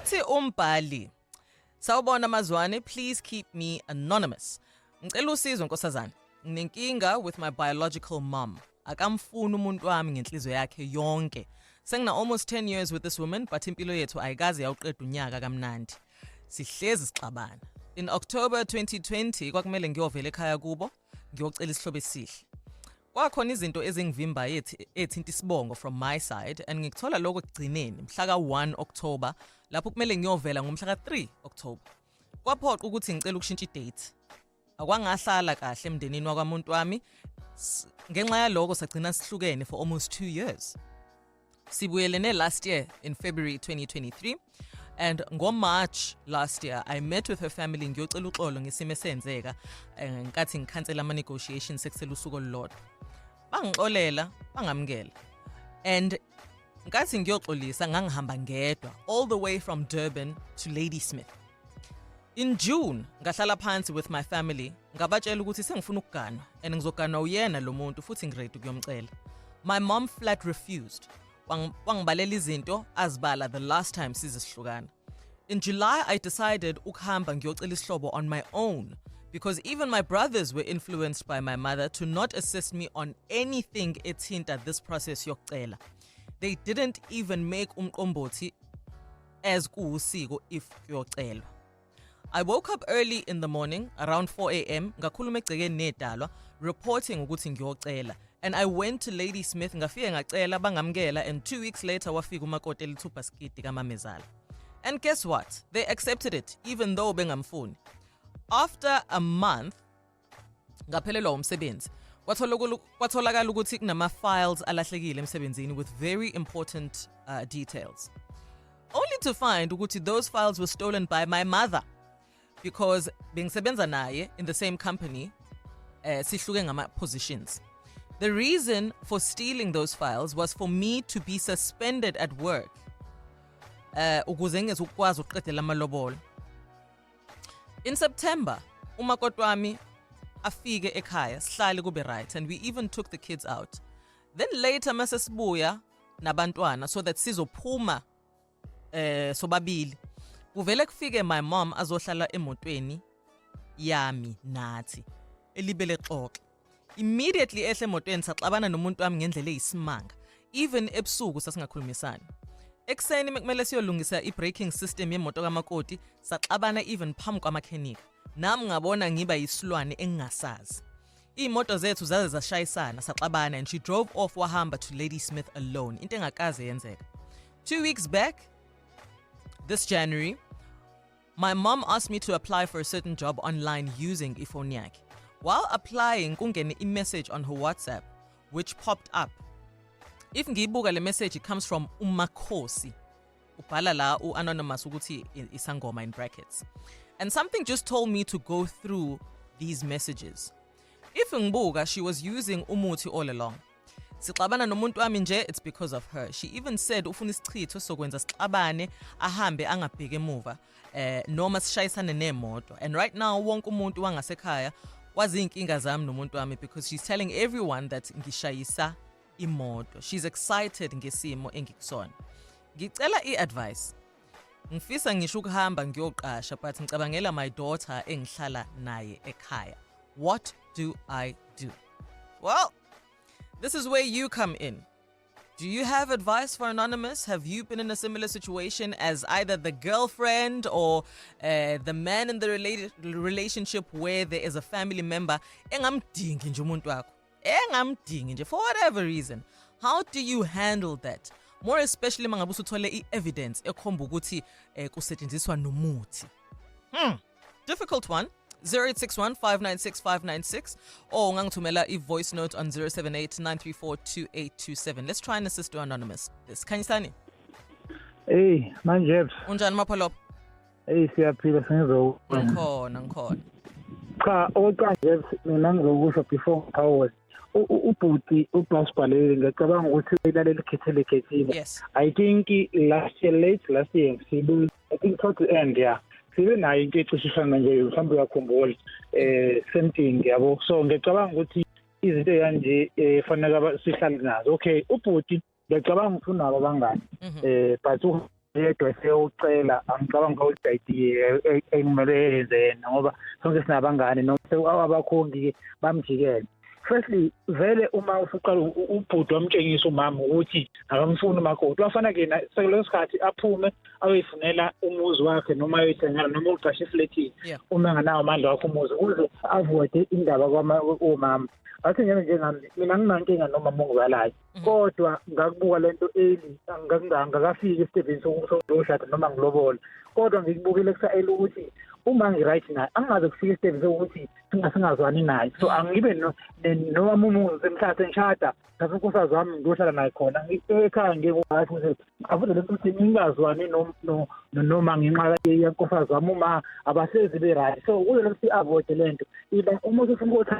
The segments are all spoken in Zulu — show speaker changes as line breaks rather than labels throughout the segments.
Uthi umbhali, sawubona mazwane, please keep me anonymous. Ngicela usizo nkosazana. Nginenkinga with my biological mom. Akamfuni umuntu wami ngenhliziyo yakhe yonke. Sengina almost 10 years with this woman, but impilo yethu ayikaze yawuqeda unyaka kamnandi. Sihlezi sixabana. In October 2020 kwakumele ngiyovela ekhaya kubo, ngiyocela isihlobo esihle. Kwakhona izinto ezingivimba ethinta isibongo from my side, and ngikuthola lokho ekugcineni mhla ka-1 October lapho kumele ngiyovela ngomhla ka-3 October. Kwaphoqa ukuthi ngicela ukushintsha i-date. Akwangahlala kahle emndenini wakamuntu wami. Ngenxa yaloko sagcina sihlukene for almost 2 years. Sibuyelene last year in February 2023, and ngo-March last year I met with her family ngiyocela uxolo ngesimo esenzeka ngenkathi ngikhansela ama-negotiations sekusele usuku olulodwa. Bangixolela, bangamukela. And nkathi ngiyoxolisa ngangihamba ngedwa all the way from Durban to Ladysmith. In June, ngahlala phansi with my family, ngabatshela ukuthi sengifuna ukuganwa and ngizoganwa uyena lo muntu futhi ngiready ukuyomcela. My mom flat refused. Wangibalela izinto azibala the last time sizihlukana. In July, I decided ukuhamba ngiyocela isihlobo on my own because even my brothers were influenced by my mother to not assist me on anything ethinta this process yokucela. They didn't even make umqombothi as kuwusiko if kuyocelwa. I woke up early in the morning, around 4 a.m, ngakhuluma egcekeni nedalwa, reporting ukuthi ngiyocela. And I went to Ladysmith, ngafike ngacela bangamukela, and 2 weeks later wafika umakoti elithupha skiti kaMamezala. And guess what? They accepted it, even though bengamfuni. After a month, ngaphelelwa umsebenzi. Kwatholakala ukuthi kunama-files alahlekile emsebenzini with very important details. Only to find ukuthi those files were stolen by my mother. Because bengisebenza naye in the same company, sihluke ngama-positions. The reason for stealing those files was for me to be suspended at work. Ukuze ngizokwazi ukuqedela amalobolo. In September, umakoti wami afike ekhaya, sihlale kube right, and we even took the kids out. Then later mase sibuya nabantwana so that sizophuma sobabili. Kuvele kufike my mom azohlala emotweni yami nathi elibele xoxe. Immediately ehle emotweni saxabana nomuntu wami ngendlela eyisimanga. Even ebusuku sasingakhulumisani. Ekseni mekumele siyolungisa i-braking system yemoto kamakoti, saxabana even phambi kwamakhenika. Nami ngabona ngiba yisilwane engingasazi. Imoto zethu zaze zashayisana saxabana, and she drove off wahamba to Ladysmith alone. Into engakaze yenzeka. 2 weeks back, this January, my mom asked me to apply for a certain job online using ifoni yakhe. While applying, kungene i-message on her WhatsApp, which popped up. If ngiyibuka le message, it comes from uMakhosi. Ubhala la u-anonymous ukuthi isangoma in brackets. And something just told me to go through these messages. If ngibuka, she was using umuthi all along. Sixabana nomuntu wami nje, it's because of her. She even said ufuna isichitho sokwenza sixabane ahambe angabheke emuva noma sishayisane nemoto. And right now wonke umuntu wangasekhaya wazi inkinga zami nomuntu wami because she's telling everyone that ngishayisa imoto. She's excited ngesimo engikusona. Ngicela i-advice. Ngifisa ngisho ukuhamba ngiyoqasha but ngicabangela my daughter engihlala naye ekhaya. What do I do? Well, this is where you come in. Do you have advice for Anonymous? Have you been in a similar situation as either the girlfriend or the man in the relationship where there is a family member? Engamdingi nje umuntu wakho. Engamdingi nje for whatever reason. How do you handle that? More especially mangabe usuthole i-evidence ekhomba ukuthi kusetshenziswa nomuthi. Difficult one. 0861-596-596 or ungangithumela i-voice note on 078-934-2827. Let's try and assist you, Anonymous. This Khanyisani.
Hey, manje.
Unjani mapholo?
Hey, siyaphila sengizo.
Ngikhona.
Cha, oqanje mina ngizokusho before hours. Ubhuti ubasibhalele ngicabanga ukuthi ilalela ikhethele.
Yes.
I think last year sibu I think towards the end, yeah. Sibe nayo into ecishisana nje mhlawumbe uyakhumbula same thing yabo. So ngicabanga ukuthi izinto kanje fanele sihlale nazo. Okay, ubhuti ngicabanga ukuthi unabo abangani. But yedwa eseyocela angicabanga ukuthi idea engimele yenze yena ngoba sonke sinabangani noma abakhongi bamjikele. Firstly, vele uma usuqala ubhuti wamtshengisa umama ukuthi akamfuni umakoti wafana ke sekuleso sikhathi aphume ayoyifunela umuzi wakhe noma ayoyithengela noma uqashe iflethi uma nganawo amandla wakhe umuzi ukuze avoid indaba kwamama. Athi njengami mina nginankinga noma mongizalayo kodwa ngakubuka lento eli angakafiki esitebeni sokushada noma ngilobola kodwa ngikubukile kusayela ukuthi uma ngiright naye angaze kufika esitebeni sokuthi singazwani naye so angibe noma umuntu semhlathe ngishada ngasokusazi wami ngiyohlala naye khona ekhaya ngekwazi ukuthi avuze lento ukuthi ngingazwani noma ngenxa yenkofazi wami uma abasezi be right so kuze ukuthi avoid lento iba uma ufuna ukuthi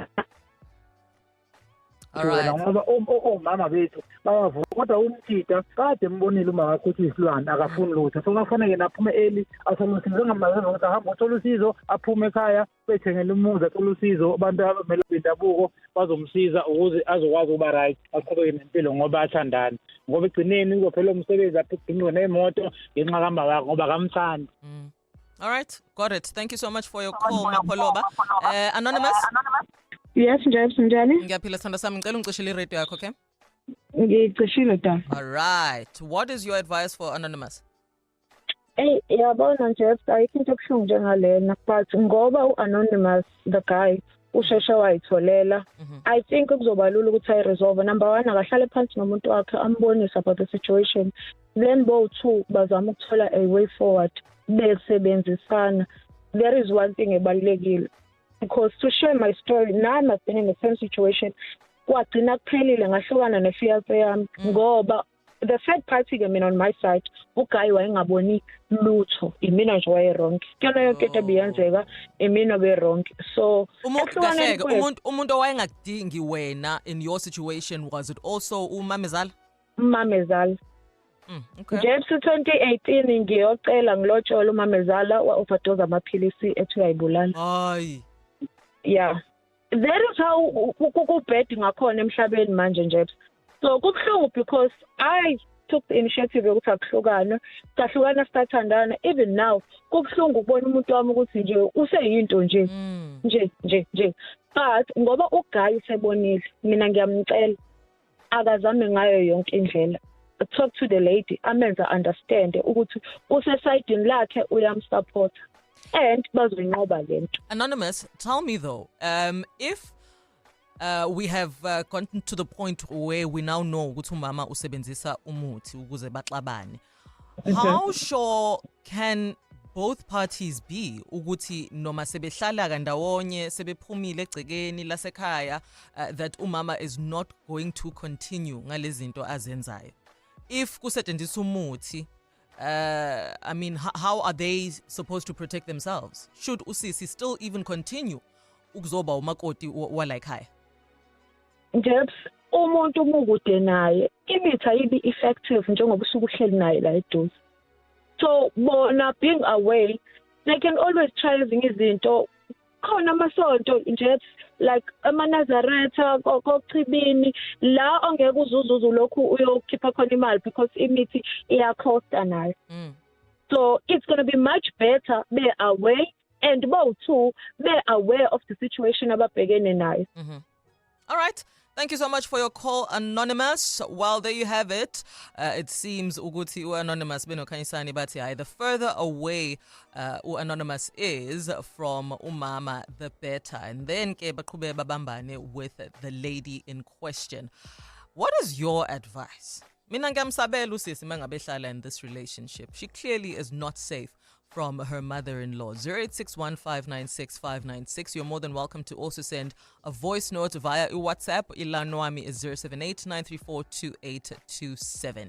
ngoba omama bethu bayavuka kodwa umthita kade embonile uma wakho ukuthi isilwane akafuni lutho so kufanele naphume eli asolusizo ngamazi ukuthi ahamba uthola usizo aphume ekhaya bethengele umuzi athola usizo abantu abamele bendabuko bazomsiza ukuze azokwazi ukuba right aqhubeke nempilo ngoba athandana ngoba egcineni uzophela umsebenzi aphindiwe nemoto ngenxa kama wakhe ngoba akamthandi.
All right, got it. Thank you so much for your call, Mapoloba. Anonymous?
Yes, njani?
Ngiyaphila sithanda sami ngicela ungicishile iradio yakho, okay?
Ngicishile da.
All right. What is your advice for Anonymous?
Yabona nje ayikho into ebuhlungu njengalena but ngoba uAnonymous the guy usheshe wayitholela I think kuzoba lula ukuthi ayiresolve. Number 1 akahlale phansi nomuntu wakhe ambonise about the situation. Then both two bazama ukuthola a way forward besebenzisana. There is one thing ebalulekile. Because to share my story, now I've been in the same situation. Kwagcina kuphelile ngahlukana nefiance yami ngoba the third party ke mina on my side uguy wayengaboni lutho imina nje waye wrong. Kena yonke into ebiyenzeka imina be wrong. So
umuntu owayengakudingi wena in your situation was it also uMamezala?
Mamezala.
Okay.
Nje 2018 ngiyocela ngilotshola uMamezala wa-overdose amaphilisi ethi uyayibulala.
Hayi.
Yeah. That is how kubhedi ngakhona emhlabeni manje nje. So kubhlungu because I took the initiative yokuthi akuhlukana, sahlukana sithandana even now kubhlungu ukubona umuntu wami ukuthi nje useyinto nje. Nje. But ngoba uguy usebonile mina ngiyamcela akazame ngayo yonke indlela. Talk to the lady amenza understand ukuthi usesayidini lakhe uyamsupport. And
Anonymous, tell me though, if we have gotten to the point where we now know ukuthi umama usebenzisa umuthi ukuze baxabane, how sure can both parties be ukuthi noma sebehlala kandawonye sebephumile egcekeni lasekhaya that umama is not going to continue ngalezinto azenzayo? If kusetshenziswa umuthi, I mean, how are they supposed to protect themselves? Should usisi still even continue ukuzoba umakoti walayikhaya?
Nje umuntu umukude naye imithi ayibi effective njengoba usuku uhleli naye la eduze. So bona being away they can always try ezinye izinto khona amasonto nje like eManazaretha kochibini la ongeke uzuzuzu lokhu uyokhipha khona imali because imithi iyacosta nayo. So it's going to be much better be away and both two be aware of the situation ababhekene nayo.
All right. Thank you so much for your call, Anonymous. Well, there you have it. It seems Uguti Anonymous Benokhanyisani bathi the further away Anonymous is from umama, the better. And then ke baqhubeka babambane with the lady in question. What is your advice? Mina ngiyamsabela usisi mangabe hlala in this relationship. She clearly is not safe from her mother-in-law. 0861596596. You're more than welcome to also send a voice note via WhatsApp. Ilanwami is 078 934 2827.